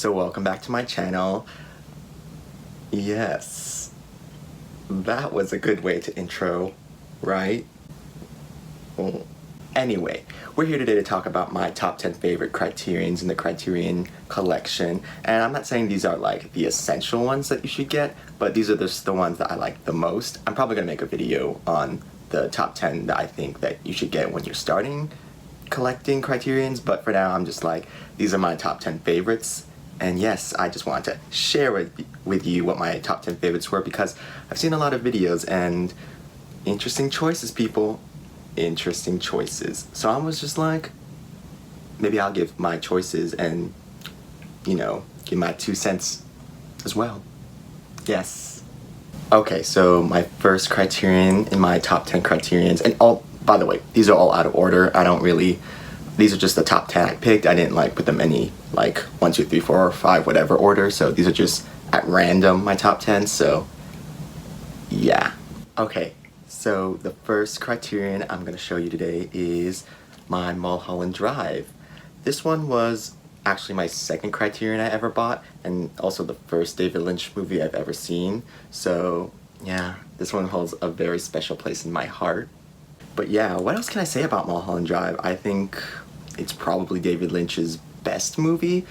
So welcome back to my channel. Yes, that was a good way to intro, right? Anyway, we're here today to talk about my top 10 favorite Criterions in the Criterion collection. And I'm not saying these are like the essential ones that you should get, but these are just the ones that I like the most. I'm probably gonna make a video on the top 10 that I think that you should get when you're starting collecting Criterions, but for now I'm just like, these are my top 10 favorites. And yes, I just wanted to share with you what my top 10 favorites were because I've seen a lot of videos and interesting choices, people. Interesting choices. So I was just like, maybe I'll give my choices and, you know, give my 2 cents as well. Yes. Okay, so my first Criterion in my top 10 Criterions, and all, by the way, these are all out of order. I don't really, these are just the top 10 I picked. I didn't like put them any like 1, 2, 3, 4, or 5, whatever order. So these are just at random, my top 10. So yeah. Okay, so the first Criterion I'm gonna show you today is my Mulholland Drive. This one was actually my second Criterion I ever bought, and also the first David Lynch movie I've ever seen. So yeah, this one holds a very special place in my heart. But yeah, what else can I say about Mulholland Drive? I think it's probably David Lynch's best movie.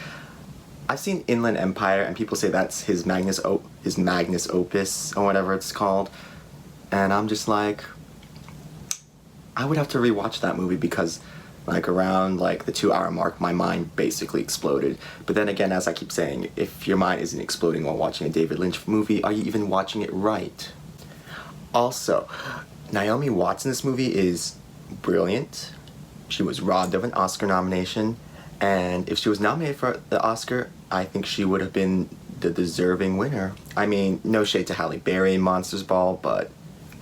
I've seen Inland Empire, and people say that's his magnus opus, or whatever it's called. And I'm just like, I would have to rewatch that movie because like around like the 2-hour mark, my mind basically exploded. But then again, as I keep saying, if your mind isn't exploding while watching a David Lynch movie, are you even watching it right? Also, Naomi Watts in this movie is brilliant. She was robbed of an Oscar nomination, and if she was nominated for the Oscar, I think she would have been the deserving winner. I mean, no shade to Halle Berry in Monsters Ball, but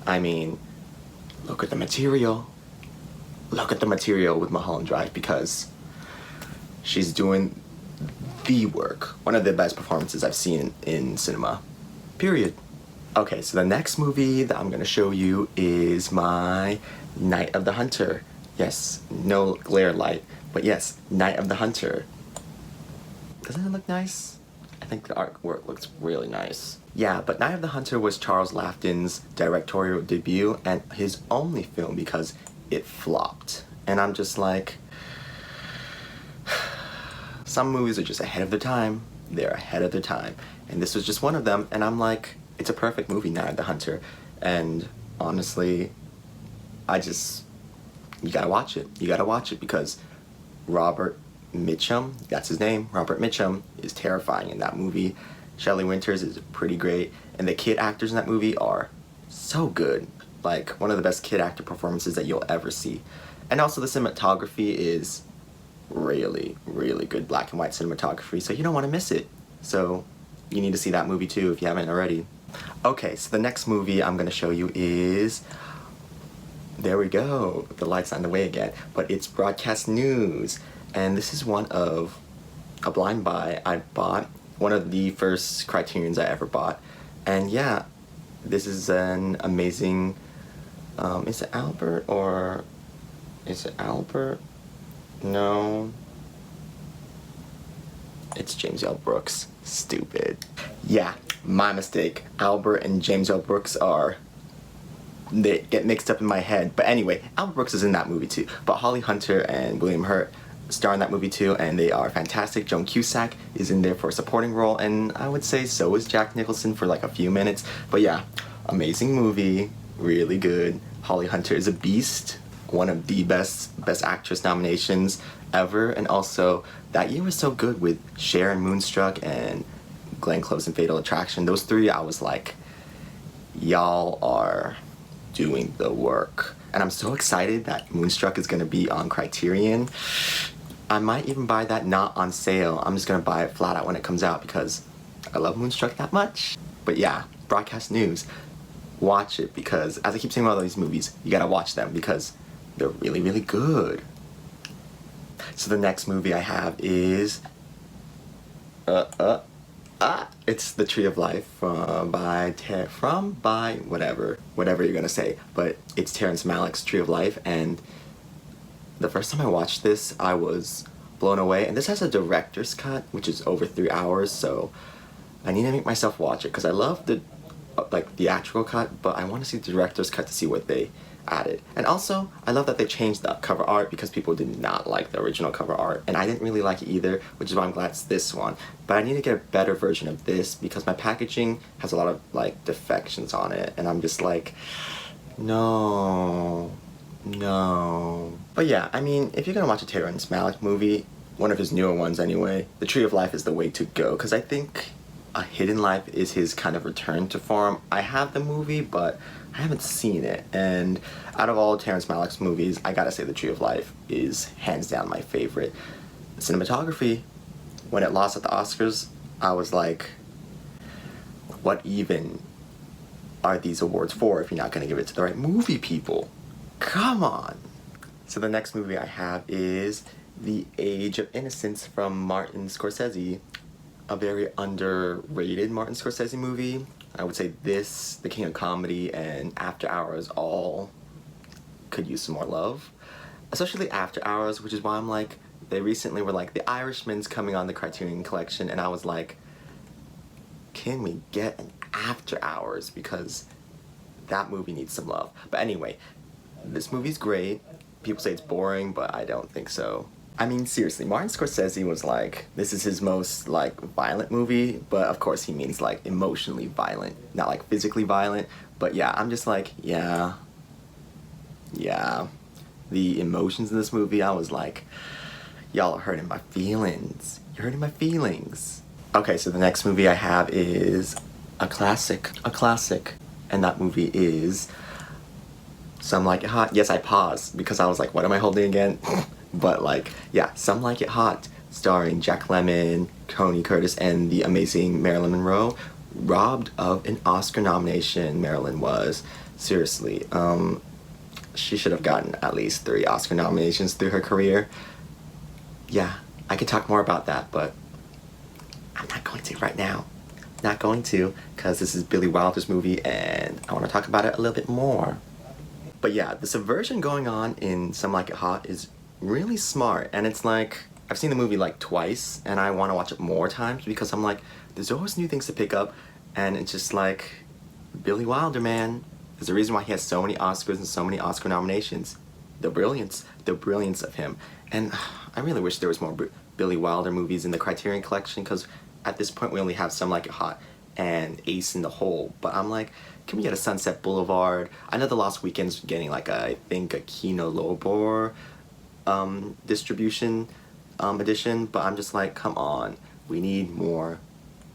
I mean, look at the material. Look at the material with Mulholland Drive, because she's doing the work. One of the best performances I've seen in cinema, period. Okay, so the next movie that I'm gonna show you is my Night of the Hunter. Yes, no glare light, but yes, Night of the Hunter. Doesn't it look nice? I think the artwork looks really nice. Yeah, but Night of the Hunter was Charles Laughton's directorial debut and his only film because it flopped. And I'm just like, some movies are just ahead of their time. They're ahead of their time. And this was just one of them, and I'm like, it's a perfect movie, Night of the Hunter. And honestly, you gotta watch it. You gotta watch it because Robert Mitchum, that's his name, Robert Mitchum, is terrifying in that movie. Shelley Winters is pretty great, and the kid actors in that movie are so good. Like, one of the best kid actor performances that you'll ever see. And also the cinematography is really, really good black and white cinematography, so you don't want to miss it. So you need to see that movie too if you haven't already. Okay, so the next movie I'm going to show you is, there we go, the light's on the way again, but it's Broadcast News. And this is one of a blind buy I bought, one of the first Criterions I ever bought. And yeah, this is an amazing, is it Albert or, is it Albert? No. It's James L. Brooks. Stupid. Yeah, my mistake. Albert and James L. Brooks they get mixed up in my head. But anyway, Albert Brooks is in that movie too. But Holly Hunter and William Hurt star in that movie too, and they are fantastic. Joan Cusack is in there for a supporting role, and I would say so is Jack Nicholson for like a few minutes. But yeah, amazing movie, really good. Holly Hunter is a beast, one of the best actress nominations ever, and also that year was so good with Cher in Moonstruck and Glenn Close in Fatal Attraction. Those three, I was like, y'all are doing the work. And I'm so excited that Moonstruck is gonna be on Criterion. I might even buy that not on sale. I'm just gonna buy it flat out when it comes out because I love Moonstruck that much. But yeah, Broadcast News, watch it because, as I keep saying about all these movies, you gotta watch them because they're really, really good. So the next movie I have is, it's The Tree of Life by whatever you're gonna say, but it's Terrence Malick's Tree of Life, and the first time I watched this, I was blown away. And this has a director's cut, which is over 3 hours, so I need to make myself watch it because I love the theatrical cut, but I want to see the director's cut to see what they added. And also, I love that they changed the cover art because people did not like the original cover art, and I didn't really like it either, which is why I'm glad it's this one. But I need to get a better version of this because my packaging has a lot of like defections on it, and I'm just like, no. But yeah, I mean, if you're gonna watch a Terrence Malick movie, one of his newer ones anyway, The Tree of Life is the way to go, because I think A Hidden Life is his kind of return to form. I have the movie, but I haven't seen it, and out of all Terrence Malick's movies, I gotta say The Tree of Life is hands down my favorite. Cinematography, when it lost at the Oscars, I was like, what even are these awards for if you're not gonna give it to the right movie, people? Come on! So the next movie I have is The Age of Innocence from Martin Scorsese, a very underrated Martin Scorsese movie. I would say this, The King of Comedy, and After Hours all could use some more love. Especially After Hours, which is why I'm like, they recently were like, The Irishman's coming on the Criterion Collection, and I was like, can we get an After Hours? Because that movie needs some love. But anyway, this movie's great. People say it's boring, but I don't think so. I mean, seriously, Martin Scorsese was like, this is his most, like, violent movie, but of course he means, like, emotionally violent, not, like, physically violent, but yeah, I'm just like, yeah, the emotions in this movie, I was like, y'all are hurting my feelings, you're hurting my feelings. Okay, so the next movie I have is a classic, and that movie is Some Like It Hot. Yes, I paused, because I was like, what am I holding again? But like, yeah, Some Like It Hot, starring Jack Lemmon, Tony Curtis, and the amazing Marilyn Monroe. Robbed of an Oscar nomination, Marilyn was. Seriously, she should have gotten at least 3 Oscar nominations through her career. Yeah, I could talk more about that, but I'm not going to right now. Not going to, because this is Billy Wilder's movie, and I want to talk about it a little bit more. But yeah, the subversion going on in Some Like It Hot is really smart, and it's like, I've seen the movie like twice, and I want to watch it more times because I'm like, there's always new things to pick up, and it's just like, Billy Wilder, man. There's a reason why he has so many Oscars and so many Oscar nominations. The brilliance of him. And I really wish there was more Billy Wilder movies in the Criterion Collection, because at this point we only have Some Like It Hot and Ace in the Hole, but I'm like, can we get a Sunset Boulevard? I know The Lost Weekend's getting like I think a Kino Lorber distribution edition, but I'm just like, come on, we need more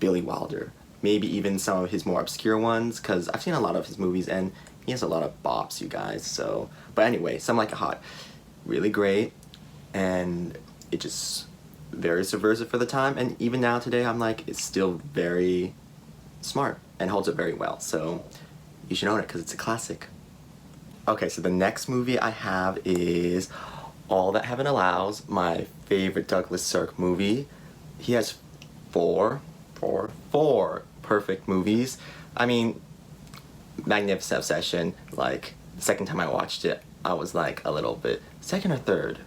Billy Wilder. Maybe even some of his more obscure ones, because I've seen a lot of his movies and he has a lot of bops, you guys, so. But anyway, Some Like It Hot, really great, and it just very subversive for the time, and even now today I'm like, it's still very smart and holds up very well, so you should own it because it's a classic. Okay, so the next movie I have is All That Heaven Allows, my favorite Douglas Sirk movie. He has four perfect movies. I mean, Magnificent Obsession, like, the second time I watched it, I was like a little bit, second or third?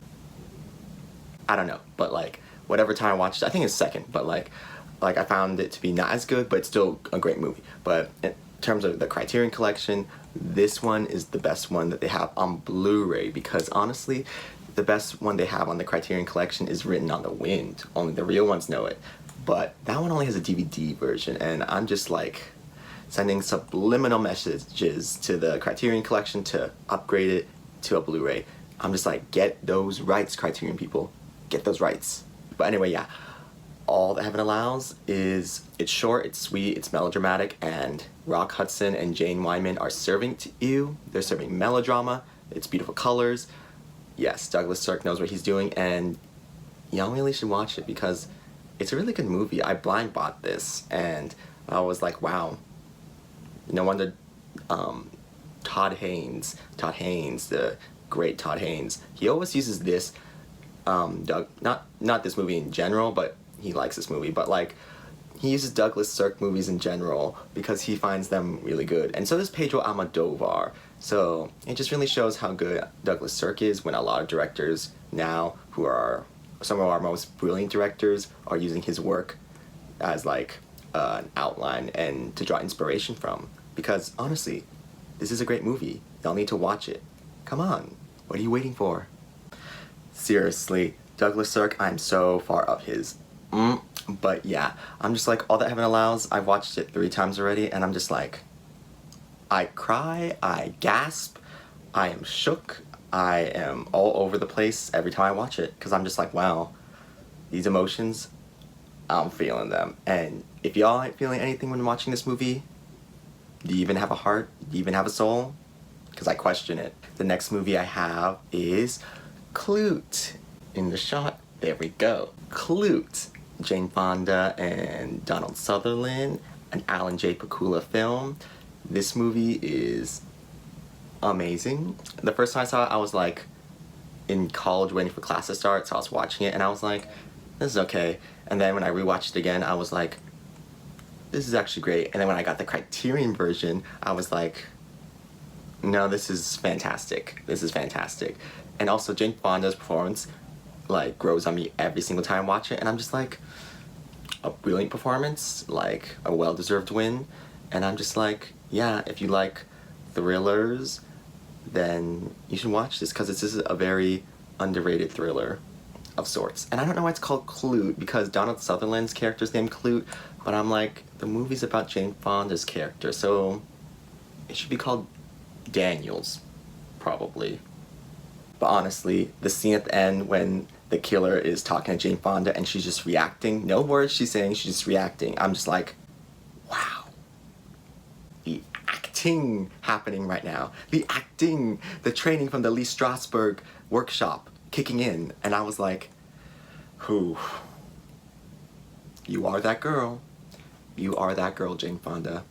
I don't know, but like, whatever time I watched it, I think it's second, but like I found it to be not as good, but it's still a great movie. But in terms of the Criterion Collection, this one is the best one that they have on Blu-ray, because honestly, the best one they have on the Criterion Collection is Written on the Wind. Only the real ones know it. But that one only has a DVD version, and I'm just like sending subliminal messages to the Criterion Collection to upgrade it to a Blu-ray. I'm just like, get those rights, Criterion people. Get those rights. But anyway, yeah. All That Heaven Allows is, it's short, it's sweet, it's melodramatic, and Rock Hudson and Jane Wyman are serving to you. They're serving melodrama, it's beautiful colors. Yes, Douglas Sirk knows what he's doing, and y'all really should watch it because it's a really good movie. I blind bought this, and I was like, wow. No wonder Todd Haynes, the great Todd Haynes, he always uses this, not this movie in general, but he likes this movie, but like, he uses Douglas Sirk movies in general because he finds them really good. And so does Pedro Almodovar. So it just really shows how good Douglas Sirk is when a lot of directors now who are some of our most brilliant directors are using his work as like an outline and to draw inspiration from. Because honestly, this is a great movie. Y'all need to watch it. Come on, what are you waiting for? Seriously, Douglas Sirk, I'm so far up his. But yeah, I'm just like, All That Heaven Allows, I've watched it 3 times already, and I'm just like, I cry, I gasp, I am shook, I am all over the place every time I watch it, because I'm just like, wow, these emotions, I'm feeling them. And if y'all ain't feeling anything when watching this movie, do you even have a heart? Do you even have a soul? Because I question it. The next movie I have is Clute. In the shot, there we go. Clute. Jane Fonda and Donald Sutherland, an Alan J. Pakula film. This movie is amazing. The first time I saw it, I was like in college waiting for class to start, so I was watching it and I was like, this is okay. And then when I rewatched it again, I was like, this is actually great. And then when I got the Criterion version, I was like, no, this is fantastic. This is fantastic. And also Jane Fonda's performance like grows on me every single time I watch it, and I'm just like, a brilliant performance, like a well-deserved win. And I'm just like, yeah, if you like thrillers, then you should watch this, because this is a very underrated thriller of sorts. And I don't know why it's called Clute, because Donald Sutherland's character's named Clute, but I'm like, the movie's about Jane Fonda's character, so it should be called Daniels, probably. But honestly, the scene at the end when the killer is talking to Jane Fonda and she's just reacting, no words she's saying, she's just reacting, I'm just like, wow. The acting happening right now. The acting, the training from the Lee Strasberg workshop kicking in. And I was like, whew. You are that girl. You are that girl, Jane Fonda.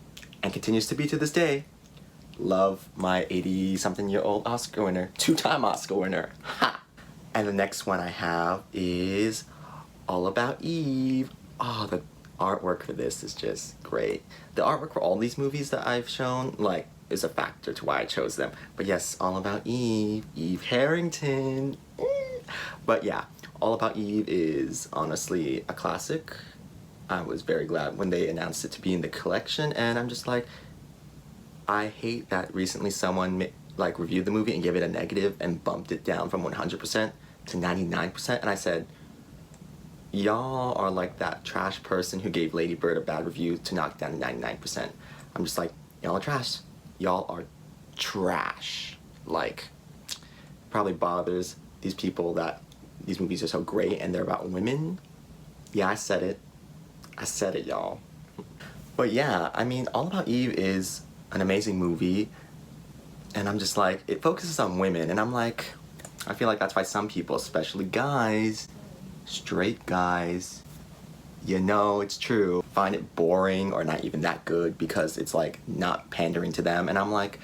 And continues to be to this day. Love my 80-something-year-old Oscar winner. 2-time Oscar winner. Ha! And the next one I have is All About Eve. Oh, the artwork for this is just great. The artwork for all these movies that I've shown, like, is a factor to why I chose them. But yes, All About Eve. Eve Harrington. But yeah, All About Eve is honestly a classic. I was very glad when they announced it to be in the collection, and I'm just like, I hate that recently someone like reviewed the movie and gave it a negative and bumped it down from 100% to 99%, and I said, y'all are like that trash person who gave Lady Bird a bad review to knock down to 99%. I'm just like, y'all are trash. Y'all are trash. Like, probably bothers these people that these movies are so great and they're about women. Yeah, I said it. I said it, y'all. But yeah, I mean, All About Eve is an amazing movie, and I'm just like, it focuses on women, and I'm like, I feel like that's why some people, especially guys, straight guys, you know it's true, find it boring or not even that good because it's like not pandering to them, and I'm like,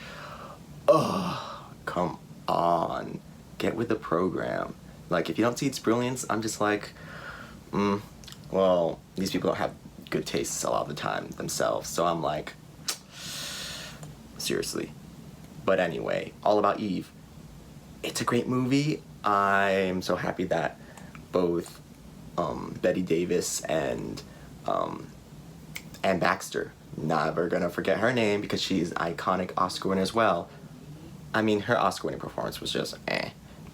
oh, come on, get with the program. Like, if you don't see its brilliance, I'm just like, well, these people don't have good tastes a lot of the time themselves, so I'm like, seriously. But anyway, All About Eve. It's a great movie. I'm so happy that both Bette Davis and Anne Baxter, never gonna forget her name because she's an iconic Oscar winner as well. I mean, her Oscar winning performance was just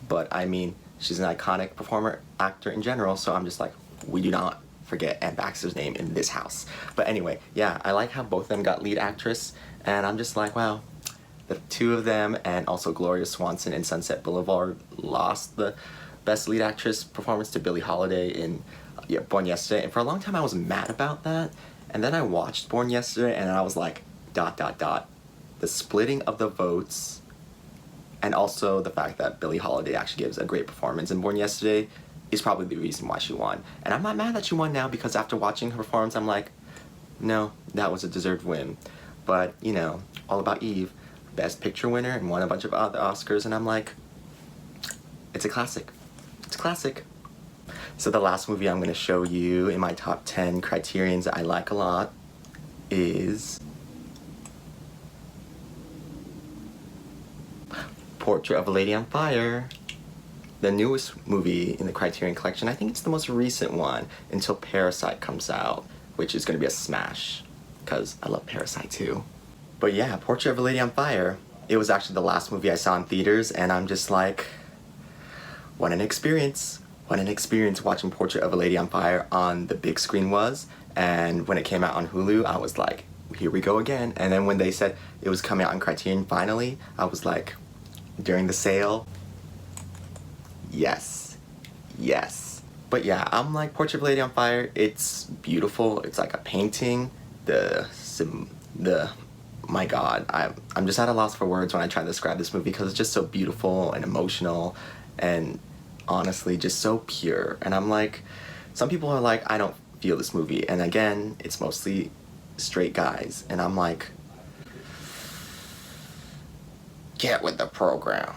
but I mean, she's an iconic performer, actor in general, so I'm just like, we do not forget Anne Baxter's name in this house. But anyway, yeah, I like how both of them got lead actress, and I'm just like, wow, the two of them and also Gloria Swanson in Sunset Boulevard lost the best lead actress performance to Billie Holiday in Born Yesterday, and for a long time I was mad about that, and then I watched Born Yesterday and I was like, ... The splitting of the votes, and also the fact that Billie Holiday actually gives a great performance in Born Yesterday is probably the reason why she won. And I'm not mad that she won now, because after watching her performance, I'm like, no, that was a deserved win. But, you know, All About Eve, Best Picture winner and won a bunch of other Oscars, and I'm like, it's a classic. It's a classic. So the last movie I'm going to show you in my top 10 criterions that I like a lot is Portrait of a Lady on Fire. the newest movie in the Criterion Collection. I think it's the most recent one until Parasite comes out, which is going to be a smash, because I love Parasite too. But yeah, Portrait of a Lady on Fire, it was actually the last movie I saw in theaters, and I'm just like, what an experience. What an experience watching Portrait of a Lady on Fire on the big screen was. And when it came out on Hulu, I was like, here we go again. And then when they said it was coming out on Criterion finally, I was like, during the sale, yes, yes. But yeah, I'm like, Portrait of a Lady on Fire, it's beautiful. It's like a painting. My God, I'm just at a loss for words when I try to describe this movie because it's just so beautiful and emotional and honestly just so pure. And I'm like, some people are like, I don't feel this movie. And again, it's mostly straight guys. And I'm like, get with the program.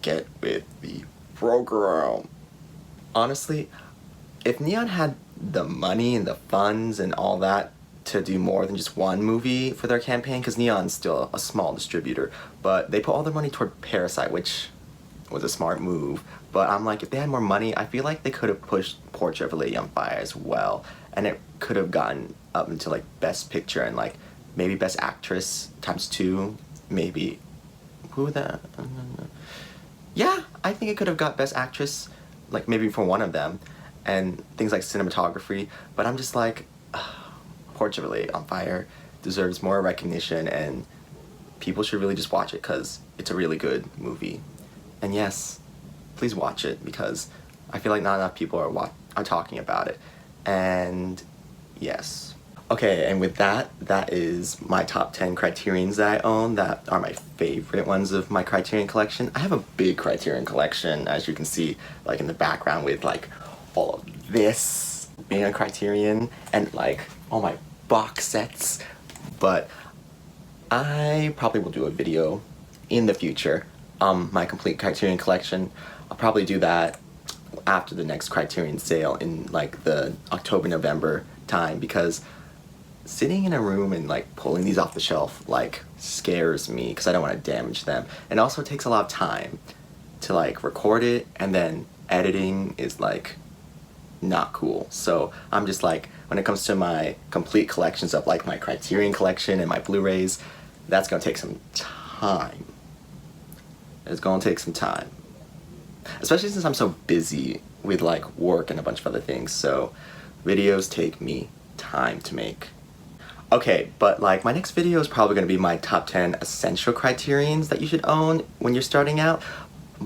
Get with the program. Honestly, if Neon had the money and the funds and all that to do more than just one movie for their campaign, because Neon's still a small distributor, but they put all their money toward Parasite, which was a smart move. But I'm like, if they had more money, I feel like they could have pushed Portrait of a Lady on Fire as well, and it could have gotten up into like Best Picture and like maybe Best Actress ×2, maybe. Who that? Yeah, I think it could have got Best Actress, like maybe for one of them, and things like cinematography. But I'm just like, Portrait of a Lady on Fire deserves more recognition, and people should really just watch it because it's a really good movie. And yes, please watch it because I feel like not enough people are talking about it. And yes. Okay, and with that, that is my top 10 Criterions that I own that are my favorite ones of my Criterion collection. I have a big Criterion collection, as you can see, like in the background with like all of this being a Criterion and like all my box sets. But I probably will do a video in the future on my complete Criterion collection. I'll probably do that after the next Criterion sale in like the October-November time, because sitting in a room and like pulling these off the shelf like scares me because I don't want to damage them. And also it takes a lot of time to like record it, and then editing is like not cool. So I'm just like, when it comes to my complete collections of like my Criterion collection and my Blu-rays, that's gonna take some time. It's gonna take some time. Especially since I'm so busy with like work and a bunch of other things, so videos take me time to make. Okay, but like my next video is probably gonna be my top 10 essential Criterions that you should own when you're starting out.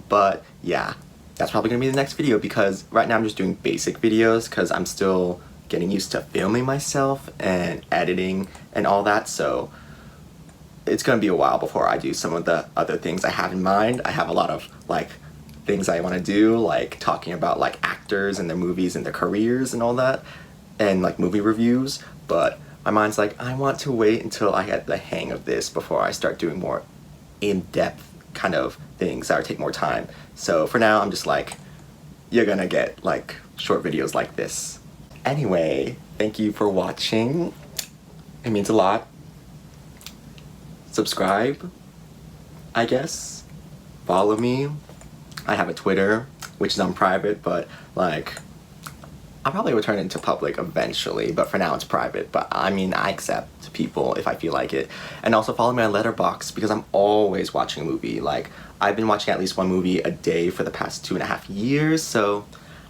But yeah, that's probably gonna be the next video because right now I'm just doing basic videos because I'm still getting used to filming myself and editing and all that, so it's gonna be a while before I do some of the other things I have in mind. I have a lot of like things I want to do, like talking about like actors and their movies and their careers and all that, and like movie reviews, but my mind's like, I want to wait until I get the hang of this before I start doing more in-depth kind of things that would take more time. So for now, I'm just like, you're gonna get like short videos like this. Anyway, thank you for watching. It means a lot. Subscribe, I guess. Follow me. I have a Twitter, which is on private, but like, I'll probably return it into public eventually, but for now it's private. But I mean, I accept people if I feel like it. And also follow me on Letterboxd because I'm always watching a movie. Like, I've been watching at least one movie a day for the past 2.5 years, so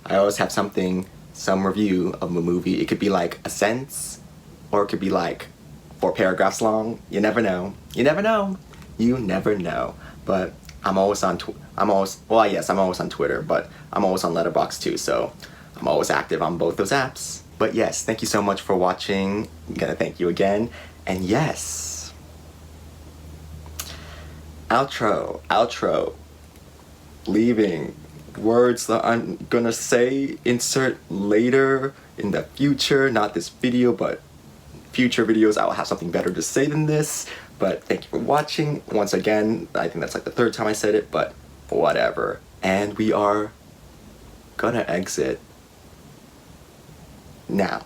I always have something, some review of a movie. It could be like a sentence, or it could be like 4 paragraphs long. You never know. You never know. You never know. But I'm always on I'm always on Twitter, but I'm always on Letterboxd too, so I'm always active on both those apps. But yes, thank you so much for watching. I'm gonna thank you again. And yes, outro, leaving words that I'm gonna say, insert later in the future, not this video, but future videos I will have something better to say than this. But thank you for watching. Once again, I think that's like the 3rd time I said it, but whatever. And we are gonna exit now.